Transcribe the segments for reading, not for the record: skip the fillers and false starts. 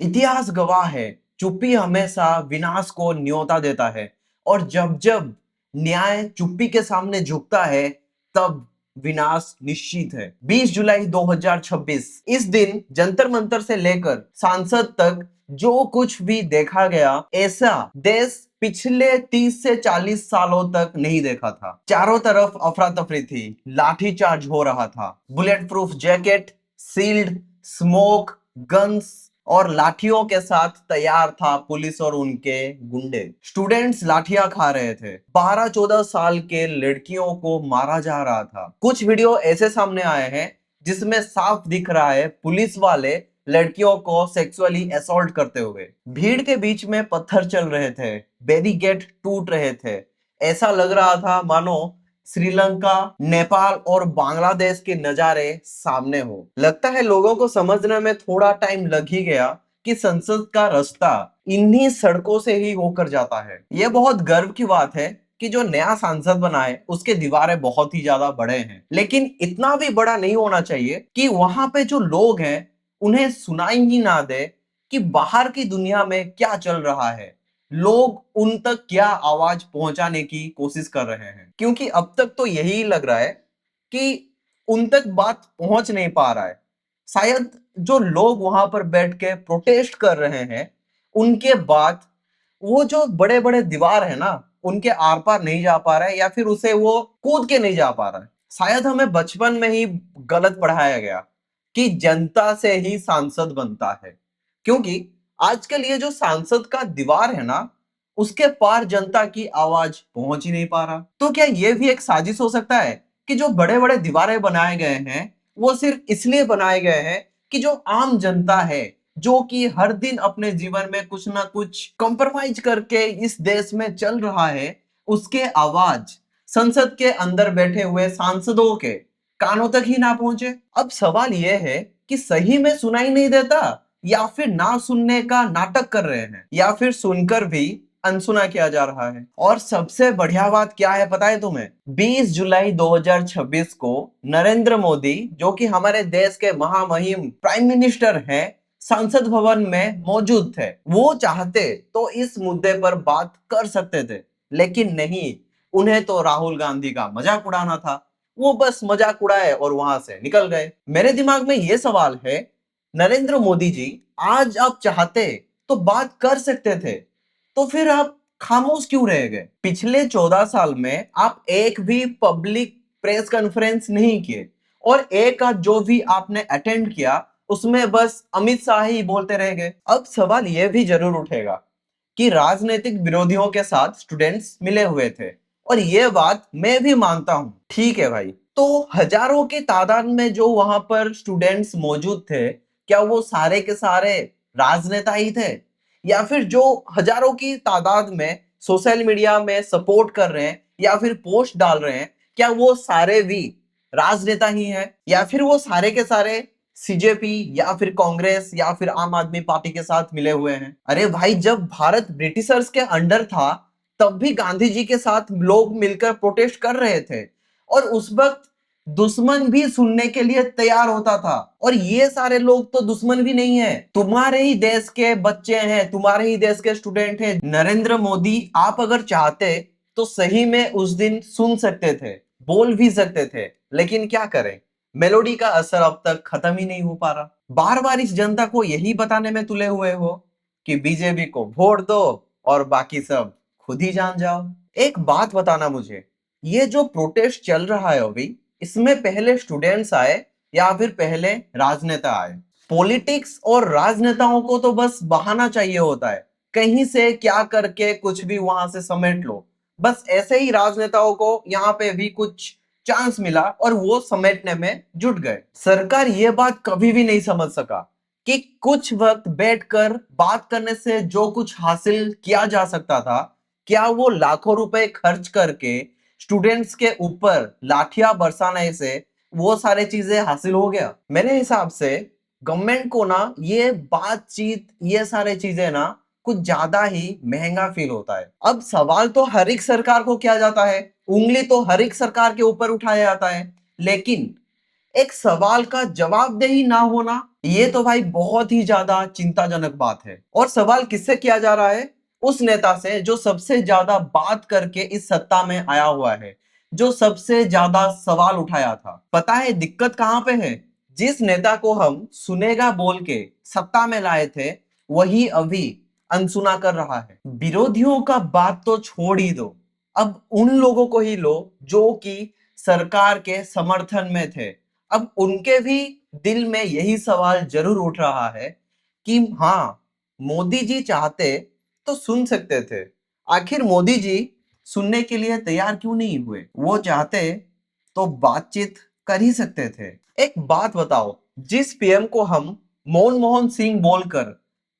इतिहास गवाह है, चुप्पी हमेशा विनाश को न्योता देता है और जब जब न्याय चुप्पी के सामने झुकता है तब विनाश निश्चित है। 20 जुलाई 2026 इस दिन जंतर मंतर से लेकर सांसद तक जो कुछ भी देखा गया, ऐसा देश पिछले 30 से 40 सालों तक नहीं देखा था। चारों तरफ अफरा तफरी थी, लाठीचार्ज हो रहा था, bulletproof jacket, shield, smoke, guns और लाठियों के साथ तैयार था पुलिस और उनके गुंडे। स्टूडेंट्स लाठियां खा रहे थे, 12-14 साल के लड़कियों को मारा जा रहा था। कुछ वीडियो ऐसे सामने आए हैं जिसमें साफ दिख रहा है पुलिस वाले लड़कियों को सेक्सुअली असॉल्ट करते हुए। भीड़ के बीच में पत्थर चल रहे थे, बैरिकेड टूट रहे थे। ऐसा लग रहा था मानो श्रीलंका, नेपाल और बांग्लादेश के नजारे सामने हो। लगता है लोगों को समझने में थोड़ा टाइम लग ही गया कि संसद का रास्ता इन्हीं सड़कों से ही होकर जाता है। यह बहुत गर्व की बात है कि जो नया सांसद बना है उसके दीवारें बहुत ही ज्यादा बड़े हैं, लेकिन इतना भी बड़ा नहीं होना चाहिए कि वहां पे जो लोग हैं उन्हें सुनाई ही ना दे कि बाहर की दुनिया में क्या चल रहा है, लोग उन तक क्या आवाज पहुंचाने की कोशिश कर रहे हैं। क्योंकि अब तक तो यही लग रहा है कि उन तक बात पहुंच नहीं पा रहा है। शायद जो लोग वहां पर बैठ के प्रोटेस्ट कर रहे हैं उनके बाद वो जो बड़े बड़े दीवार है ना उनके आर पार नहीं जा पा रहा है, या फिर उसे वो कूद के नहीं जा पा रहा है। शायद हमें बचपन में ही गलत पढ़ाया गया कि जनता से ही सांसद बनता है, क्योंकि आजकल ये जो सांसद का दीवार है ना उसके पार जनता की आवाज पहुंच ही नहीं पा रहा। तो क्या ये भी एक साजिश हो सकता है कि जो बड़े बड़े दीवारें बनाए गए हैं वो सिर्फ इसलिए बनाए गए हैं कि जो आम जनता है, जो कि हर दिन अपने जीवन में कुछ ना कुछ कॉम्प्रोमाइज करके इस देश में चल रहा है, उसके आवाज संसद के अंदर बैठे हुए सांसदों के कानों तक ही ना पहुंचे। अब सवाल यह है कि सही में सुनाई नहीं देता, या फिर ना सुनने का नाटक कर रहे हैं, या फिर सुनकर भी अनसुना किया जा रहा है। और सबसे बढ़िया बात क्या है पता है तुम्हें? 20 जुलाई 2026 को नरेंद्र मोदी, जो कि हमारे देश के महामहिम प्राइम मिनिस्टर हैं, संसद भवन में मौजूद थे। वो चाहते तो इस मुद्दे पर बात कर सकते थे, लेकिन नहीं, उन्हें तो राहुल गांधी का मजाक उड़ाना था। वो बस मजाक उड़ाए और वहां से निकल गए। मेरे दिमाग में ये सवाल है, नरेंद्र मोदी जी, आज आप चाहते तो बात कर सकते थे, तो फिर आप खामोश क्यों रह गए? पिछले 14 साल में आप एक भी पब्लिक प्रेस कॉन्फ्रेंस नहीं किए, और एक आध जो भी आपने अटेंड किया उसमें बस अमित शाह ही बोलते रह गए। अब सवाल यह भी जरूर उठेगा कि राजनीतिक विरोधियों के साथ स्टूडेंट्स मिले हुए थे, और यह बात मैं भी मानता हूं, ठीक है भाई। तो हजारों की तादाद में जो वहां पर स्टूडेंट्स मौजूद थे, क्या वो सारे के सारे राजनेता ही थे? या फिर जो हजारों की तादाद में सोशल मीडिया में सपोर्ट कर रहे हैं या फिर पोस्ट डाल रहे हैं, क्या वो सारे भी राजनेता ही हैं? या फिर वो सारे के सारे सीजेपी या फिर कांग्रेस या फिर आम आदमी पार्टी के साथ मिले हुए हैं? अरे भाई, जब भारत ब्रिटिशर्स के अंडर था तब भी गांधी जी के साथ लोग मिलकर प्रोटेस्ट कर रहे थे, और उस वक्त दुश्मन भी सुनने के लिए तैयार होता था। और ये सारे लोग तो दुश्मन भी नहीं है, तुम्हारे ही देश के बच्चे हैं, तुम्हारे ही देश के स्टूडेंट हैं। नरेंद्र मोदी, आप अगर चाहते तो सही में उस दिन सुन सकते थे, बोल भी सकते थे, लेकिन क्या करें, मेलोडी का असर अब तक खत्म ही नहीं हो पा रहा। बार बार इस जनता को यही बताने में तुले हुए हो कि बीजेपी को वोट दो और बाकी सब खुद ही जान जाओ। एक बात बताना मुझे, ये जो प्रोटेस्ट चल रहा है अभी, इसमें पहले स्टूडेंट्स आए या फिर पहले राजनेता आए? पॉलिटिक्स और राजनेताओं को तो बस बहाना चाहिए होता है, कहीं से क्या करके कुछ भी वहां से समेट लो। बस ऐसे ही राजनेताओं को यहाँ पे भी कुछ चांस मिला और वो समेटने में जुट गए। सरकार ये बात कभी भी नहीं समझ सका कि कुछ वक्त बैठकर बात करने से जो कुछ हासिल किया जा सकता था, क्या वो लाखों रुपए खर्च करके स्टूडेंट्स के ऊपर लाठियां बरसाने से वो सारे चीजें हासिल हो गया? मेरे हिसाब से गवर्नमेंट को ना ये बातचीत, ये सारे चीजें ना कुछ ज्यादा ही महंगा फील होता है। अब सवाल तो हर एक सरकार को किया जाता है, उंगली तो हर एक सरकार के ऊपर उठाया जाता है, लेकिन एक सवाल का जवाबदेही ना होना, ये तो भाई बहुत ही ज्यादा चिंताजनक बात है। और सवाल किससे किया जा रहा है? उस नेता से जो सबसे ज्यादा बात करके इस सत्ता में आया हुआ है, जो सबसे ज्यादा सवाल उठाया था। पता है दिक्कत कहां पे है? जिस नेता को हम सुनेगा बोल के सत्ता में लाए थे, वही अभी अनसुना कर रहा है। विरोधियों का बात तो छोड़ ही दो, अब उन लोगों को ही लो जो कि सरकार के समर्थन में थे। अब उनके भी दिल में यही सवाल जरूर उठ रहा है कि हाँ, मोदी जी चाहते तो सुन सकते थे, आखिर मोदी जी सुनने के लिए तैयार क्यों नहीं हुए? वो चाहते तो बातचीत कर ही सकते थे। एक बात बताओ, जिस पीएम को हम मनमोहन सिंह बोलकर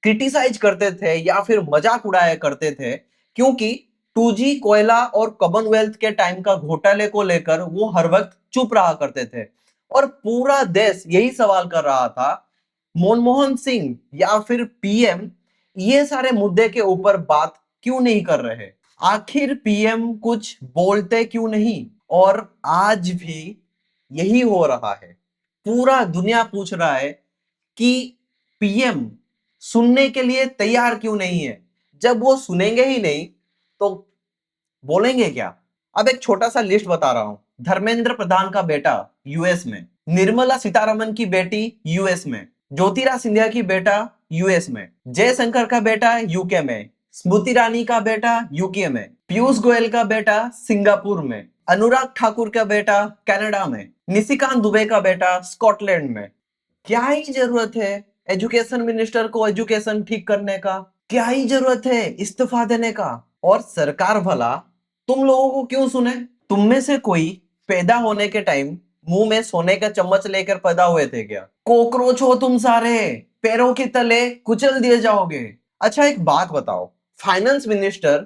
क्रिटिसाइज करते थे या फिर मजाक उड़ाया करते थे क्योंकि 2G कोयला और कॉमनवेल्थ के टाइम का घोटाले को लेकर वो हर वक्त चुप रहा करते थे, और पूरा देश यही सवाल कर रहा था मनमोहन सिंह या फिर पीएम ये सारे मुद्दे के ऊपर बात क्यों नहीं कर रहे? आखिर पीएम कुछ बोलते क्यों नहीं? और आज भी यही हो रहा है। पूरा दुनिया पूछ रहा है कि पीएम सुनने के लिए तैयार क्यों नहीं है? जब वो सुनेंगे ही नहीं तो बोलेंगे क्या? अब एक छोटा सा लिस्ट बता रहा हूं। धर्मेंद्र प्रधान का बेटा यूएस में, निर्मला सीतारमन की बेटी यूएस में, ज्योतिराज सिंधिया की बेटा यूएस में, जयशंकर का बेटा यूके में, स्मृति ईरानी का बेटा यूके में, पीयूष गोयल का बेटा सिंगापुर में, अनुराग ठाकुर का बेटा कनाडा में, निशिकांत दुबे का बेटा स्कॉटलैंड में। क्या ही जरूरत है एजुकेशन मिनिस्टर को एजुकेशन ठीक करने का? क्या ही जरूरत है इस्तीफा देने का? और सरकार भला तुम लोगों को क्यों सुने? तुम में से कोई पैदा होने के टाइम मुंह में सोने का चम्मच लेकर पैदा हुए थे क्या? कॉकरोच हो तुम सारे, पैरों के तले कुचल दिए जाओगे। अच्छा एक बात बताओ, फाइनेंस मिनिस्टर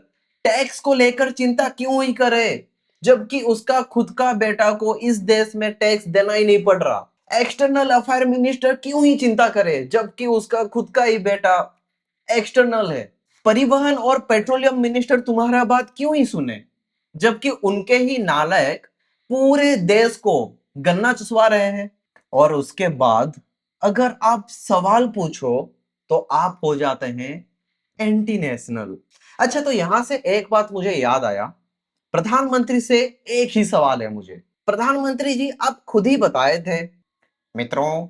टैक्स को लेकर चिंता क्यों ही करे जबकि उसका खुद का बेटा को इस देश में टैक्स देना ही नहीं पड़ रहा? एक्सटर्नल अफेयर मिनिस्टर क्यों ही चिंता करे जबकि उसका खुद का ही बेटा एक्सटर्नल है? परिवहन और पेट्रोलियम मिनिस्टर तुम्हारा बात क्यों ही सुने जबकि उनके ही नालायक पूरे देश को गन्ना चुसवा रहे हैं? और उसके बाद अगर आप सवाल पूछो तो आप हो जाते हैं एंटी नेशनल। अच्छा तो यहां से एक बात मुझे याद आया, प्रधानमंत्री से एक ही सवाल है मुझे। प्रधानमंत्री जी आप खुद ही बताए थे मित्रों,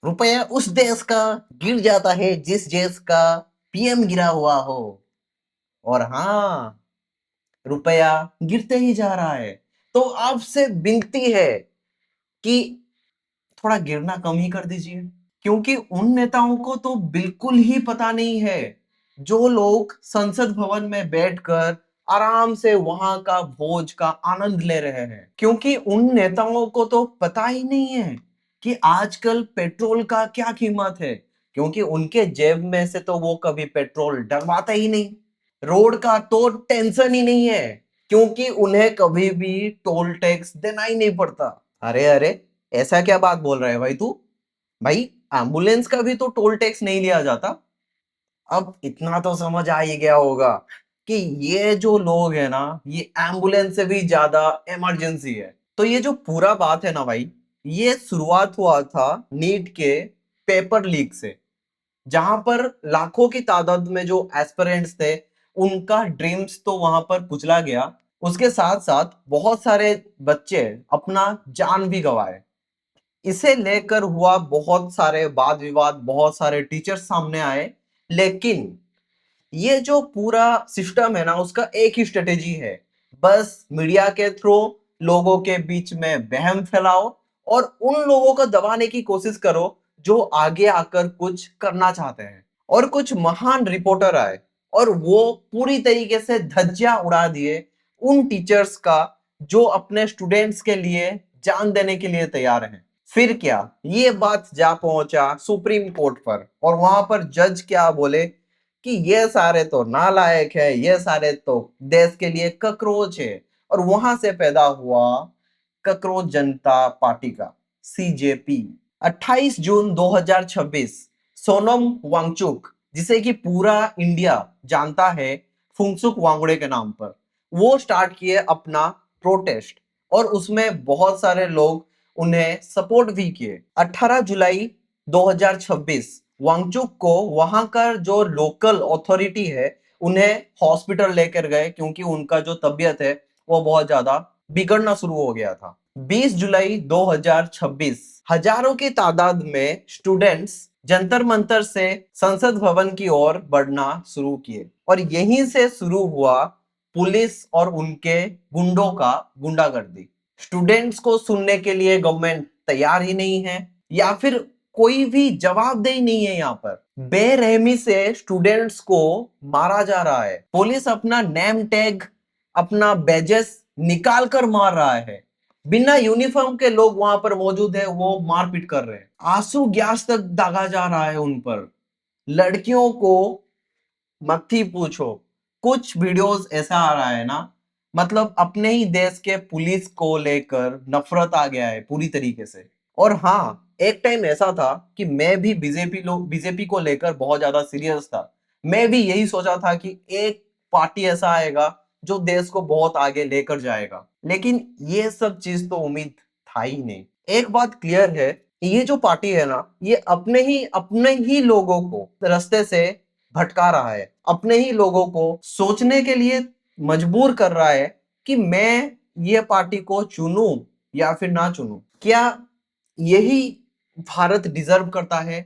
रुपया उस देश का गिर जाता है जिस देश का पीएम गिरा हुआ हो। और हाँ, रुपया गिरते ही जा रहा है। तो आपसे विनती है कि थोड़ा गिरना कम ही कर दीजिए, क्योंकि उन नेताओं को तो बिल्कुल ही पता नहीं है जो लोग संसद भवन में बैठकर आराम से वहां का भोज का आनंद ले रहे हैं। क्योंकि उन नेताओं को तो पता ही नहीं है कि आजकल पेट्रोल का क्या कीमत है, क्योंकि उनके जेब में से तो वो कभी पेट्रोल डलवाते ही नहीं। रोड का तो टेंशन ही नहीं है क्योंकि उन्हें कभी भी टोल टैक्स देना ही नहीं पड़ता। अरे अरे, ऐसा क्या बात बोल रहा है भाई तू? भाई एम्बुलेंस का भी तो टोल टैक्स नहीं लिया जाता। अब इतना तो समझ आ ही गया होगा कि ये जो लोग हैं ना, ये एम्बुलेंस से भी ज्यादा इमरजेंसी है। तो ये जो पूरा बात है ना भाई, ये शुरुआत हुआ था नीट के पेपर लीक से, जहां पर लाखों की तादाद में जो एस्पिरेंट्स थे उनका ड्रीम्स तो वहां पर कुचला गया। उसके साथ साथ बहुत सारे बच्चे अपना जान भी गंवाए। इसे लेकर हुआ बहुत सारे वाद विवाद, बहुत सारे टीचर्स सामने आए, लेकिन ये जो पूरा सिस्टम है ना, उसका एक ही स्ट्रेटेजी है, बस मीडिया के थ्रू लोगों के बीच में वहम फैलाओ और उन लोगों को दबाने की कोशिश करो जो आगे आकर कुछ करना चाहते हैं। और कुछ महान रिपोर्टर आए और वो पूरी तरीके से धज्जियां उड़ा दिए उन टीचर्स का जो अपने स्टूडेंट्स के लिए जान देने के लिए तैयार हैं। फिर क्या, ये बात जा पहुंचा सुप्रीम कोर्ट पर, और वहां पर जज क्या बोले कि ये सारे तो नालायक है, ये सारे तो देश के लिए ककरोच है। और वहां से पैदा हुआ ककरोच जनता पार्टी का सीजेपी। 28 जून 2026 सोनम वांगचुक, जिसे कि पूरा इंडिया जानता है फुंगसुक वांगड़े के नाम पर, वो स्टार्ट किए अपना प्रोटेस्ट, और उसमें बहुत सारे लोग उन्हें सपोर्ट भी किए। 18 जुलाई 2026 वांगचुक को वहां का जो लोकल अथॉरिटी है उन्हें हॉस्पिटल लेकर गए, क्योंकि उनका जो तबीयत है वो बहुत ज्यादा बिगड़ना शुरू हो गया था। 20 जुलाई 2026 हजारों की तादाद में स्टूडेंट्स जंतर मंतर से संसद भवन की ओर बढ़ना शुरू किए, और यहीं से शुरू हुआ पुलिस और उनके गुंडों का गुंडागर्दी। स्टूडेंट्स को सुनने के लिए गवर्नमेंट तैयार ही नहीं है, या फिर कोई भी जवाबदेही नहीं है। यहाँ पर बेरहमी से स्टूडेंट्स को मारा जा रहा है। पुलिस अपना नेम टैग, अपना बैजेस निकाल कर मार रहा है। बिना यूनिफॉर्म के लोग वहां पर मौजूद है, वो मारपीट कर रहे हैं। आंसू गैस तक दागा जा रहा है उन पर। लड़कियों को मत ही पूछो। कुछ वीडियोस ऐसा आ रहा है ना, मतलब अपने ही देश के पुलिस को लेकर नफरत आ गया है पूरी तरीके से। और हाँ, एक टाइम ऐसा था कि मैं भी बीजेपी को लेकर बहुत ज्यादा सीरियस था। मैं भी यही सोचा था कि एक पार्टी ऐसा आएगा जो देश को बहुत आगे लेकर जाएगा, लेकिन ये सब चीज तो उम्मीद था ही नहीं। एक बात क्लियर है, ये जो पार्टी है ना, ये अपने ही लोगों को रास्ते से भटका रहा है, अपने ही लोगों को सोचने के लिए मजबूर कर रहा है कि मैं ये पार्टी को चुनूं या फिर ना चुनूं। क्या यही भारत डिजर्व करता है?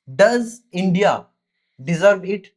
Does India deserve it?